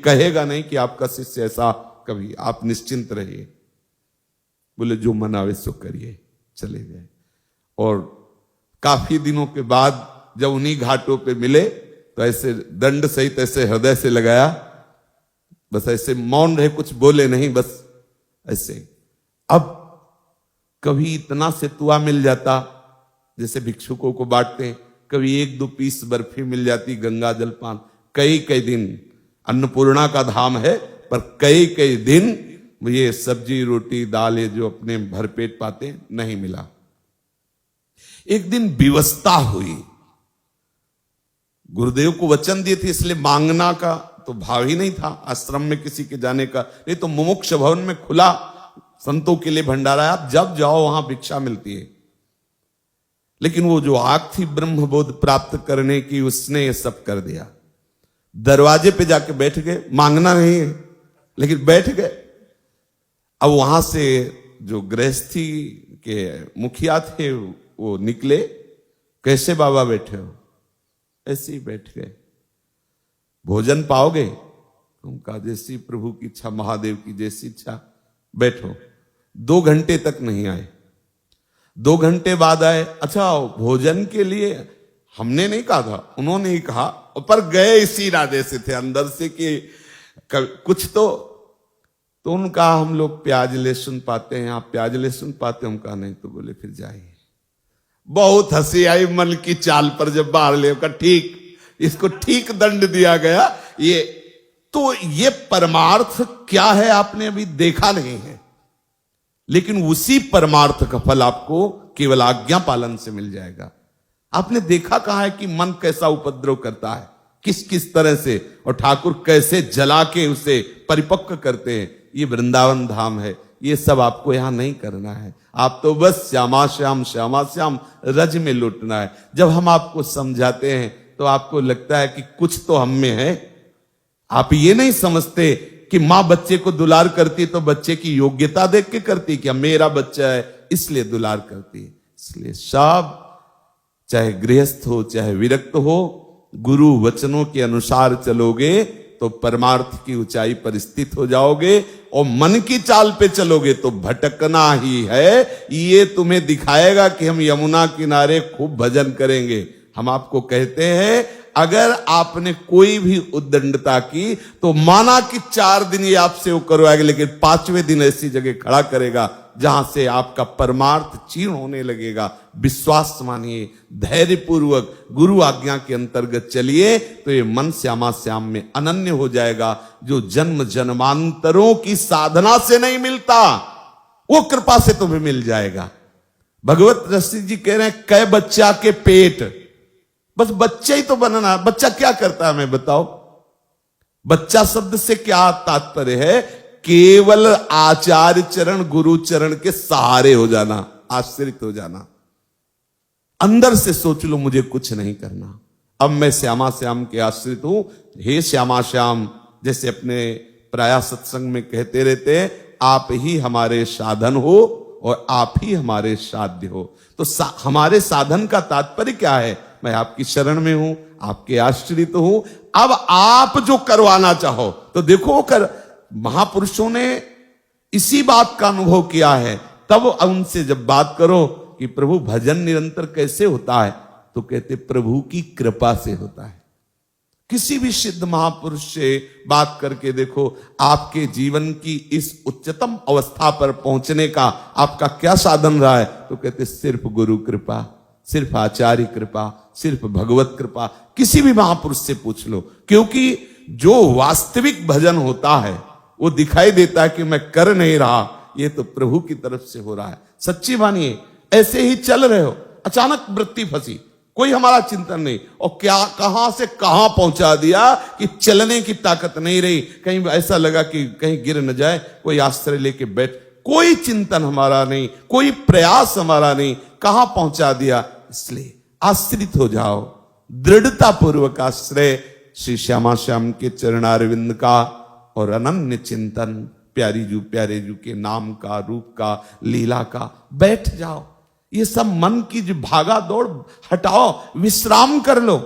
कहेगा नहीं कि आपका शिष्य ऐसा कभी, आप निश्चिंत रहिए। बोले जो मन आवे सो करिए, चले गए। और काफी दिनों के बाद जब उन्हीं घाटों पे मिले तो ऐसे दंड सहित ऐसे हृदय से लगाया, बस ऐसे मौन रहे, कुछ बोले नहीं, बस ऐसे। अब कभी इतना सेतुआ मिल जाता जैसे भिक्षुकों को बांटते हैं, कभी 1-2 पीस बर्फी मिल जाती, गंगा जलपान, कई कई दिन। अन्नपूर्णा का धाम है, पर कई कई दिन ये सब्जी रोटी दाल ये जो अपने भरपेट पाते नहीं मिला। एक दिन विवस्ता हुई, गुरुदेव को वचन दिए थे, इसलिए मांगना का तो भाव ही नहीं था आश्रम में किसी के जाने का, नहीं तो मुमुक्ष भवन में खुला संतों के लिए भंडारा है, आप जब जाओ वहां भिक्षा मिलती है। लेकिन वो जो आग थी ब्रह्मबोध प्राप्त करने की, उसने ये सब कर दिया। दरवाजे पे जाके बैठ गए, मांगना नहीं है लेकिन बैठ गए। अब वहां से जो गृहस्थी के मुखिया थे वो निकले, कैसे बाबा बैठे हो? ऐसे ही बैठ गए। भोजन पाओगे? तुम कहा जैसी प्रभु की इच्छा, महादेव की जैसी इच्छा, बैठो। 2 घंटे तक नहीं आए। 2 घंटे बाद आए, अच्छा भोजन के लिए हमने नहीं कहा था, उन्होंने ही कहा, पर गए इसी इरादे से थे अंदर से कि कुछ तो उनका हम लोग प्याज लहसुन पाते हैं, आप प्याज लहसुन पाते हैं? हम कहा नहीं। तो बोले फिर जाइए। बहुत हंसी आई मन की चाल पर जब बाहर ले का, ठीक इसको ठीक दंड दिया गया। ये तो ये परमार्थ क्या है आपने अभी देखा नहीं है, लेकिन उसी परमार्थ का फल आपको केवल आज्ञा पालन से मिल जाएगा। आपने देखा कहा है कि मन कैसा उपद्रव करता है, किस किस तरह से, और ठाकुर कैसे जला के उसे परिपक्व करते हैं। ये वृंदावन धाम है, ये सब आपको यहां नहीं करना है। आप तो बस श्यामा श्याम श्यामा श्याम रज में लुटना है। जब हम आपको समझाते हैं तो आपको लगता है कि कुछ तो हम में है। आप ये नहीं समझते कि मां बच्चे को दुलार करती तो बच्चे की योग्यता देख के करती, कि मेरा बच्चा है इसलिए दुलार करती है। इसलिए सब, चाहे गृहस्थ हो चाहे विरक्त हो, गुरु वचनों के अनुसार चलोगे तो परमार्थ की ऊंचाई पर स्थित हो जाओगे, और मन की चाल पे चलोगे तो भटकना ही है। ये तुम्हें दिखाएगा कि हम यमुना किनारे खूब भजन करेंगे। हम आपको कहते हैं, अगर आपने कोई भी उद्दंडता की तो माना कि 4 दिन ये आपसे वो करवाएगा, लेकिन 5वें दिन ऐसी जगह खड़ा करेगा जहां से आपका परमार्थ क्षीण होने लगेगा। विश्वास मानिए, धैर्यपूर्वक गुरु आज्ञा के अंतर्गत चलिए तो ये मन श्यामा श्याम में अनन्य हो जाएगा, जो जन्म जन्मांतरों की साधना से नहीं मिलता, वो कृपा से तुम्हें मिल जाएगा। भगवत रसिक जी कह रहे हैं, कै बच्चा के पेट, बस बच्चा ही तो बनना। बच्चा क्या करता है हमें बताओ? बच्चा शब्द से क्या तात्पर्य है? केवल आचार्य चरण गुरु चरण के सहारे हो जाना, आश्रित हो जाना। अंदर से सोच लो मुझे कुछ नहीं करना, अब मैं श्यामा श्याम के आश्रित हूं। हे श्यामा श्याम, जैसे अपने प्राय सत्संग में कहते रहते हैं, आप ही हमारे साधन हो और आप ही हमारे साध्य हो। तो हमारे साधन का तात्पर्य क्या है? मैं आपकी शरण में हूं, आपके आश्रित हूं। अब आप जो करवाना चाहो तो देखो कर। महापुरुषों ने इसी बात का अनुभव किया है। तब उनसे जब बात करो कि प्रभु भजन निरंतर कैसे होता है, तो कहते प्रभु की कृपा से होता है। किसी भी सिद्ध महापुरुष से बात करके देखो, आपके जीवन की इस उच्चतम अवस्था पर पहुंचने का आपका क्या साधन रहा है, तो कहते सिर्फ गुरु कृपा, सिर्फ आचार्य कृपा, सिर्फ भगवत कृपा। किसी भी महापुरुष से पूछ लो, क्योंकि जो वास्तविक भजन होता है वो दिखाई देता है कि मैं कर नहीं रहा, ये तो प्रभु की तरफ से हो रहा है। सच्ची मानिए, ऐसे ही चल रहे हो, अचानक वृत्ति फंसी, कोई हमारा चिंतन नहीं, और क्या कहां से कहां पहुंचा दिया कि चलने की ताकत नहीं रही। कहीं ऐसा लगा कि कहीं गिर न जाए, कोई आश्रय लेके बैठ, कोई चिंतन हमारा नहीं, कोई प्रयास हमारा नहीं, कहां पहुंचा दिया। इसलिए आश्रित हो जाओ, दृढ़ता पूर्वक आश्रय श्री श्यामा श्याम के चरणारविंद का, और अनन्य चिंतन प्यारी जू के नाम का, रूप का, लीला का। बैठ जाओ, ये सब मन की जो भागा दौड़ हटाओ, विश्राम कर लो।